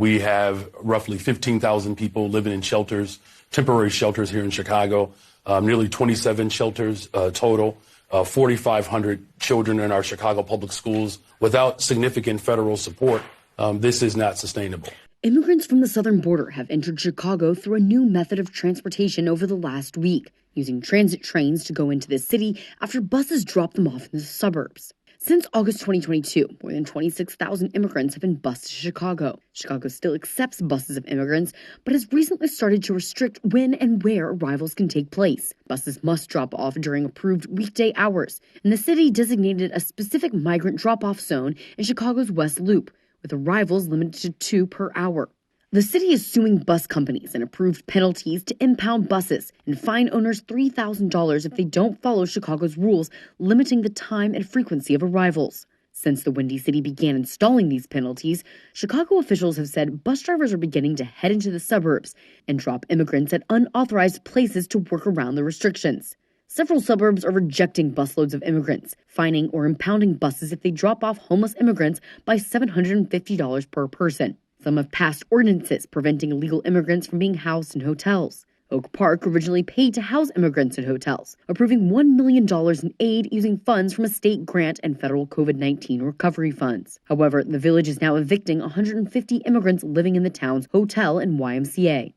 We have roughly 15,000 people living in shelters, temporary shelters here in Chicago, nearly 27 shelters total, 4,500 children in our Chicago public schools. Without significant federal support, this is not sustainable. Immigrants from the southern border have entered Chicago through a new method of transportation over the last week, using transit trains to go into the city after buses drop them off in the suburbs. Since August 2022, more than 26,000 immigrants have been bused to Chicago. Chicago still accepts buses of immigrants, but has recently started to restrict when and where arrivals can take place. Buses must drop off during approved weekday hours, and the city designated a specific migrant drop-off zone in Chicago's West Loop, with arrivals limited to 2 per hour. The city is suing bus companies and approved penalties to impound buses and fine owners $3,000 if they don't follow Chicago's rules limiting the time and frequency of arrivals. Since the Windy City began installing these penalties, Chicago officials have said bus drivers are beginning to head into the suburbs and drop immigrants at unauthorized places to work around the restrictions. Several suburbs are rejecting busloads of immigrants, fining or impounding buses if they drop off homeless immigrants by $750 per person. Some have passed ordinances preventing illegal immigrants from being housed in hotels. Oak Park originally paid to house immigrants in hotels, approving $1 million in aid using funds from a state grant and federal COVID-19 recovery funds. However, the village is now evicting 150 immigrants living in the town's hotel and YMCA.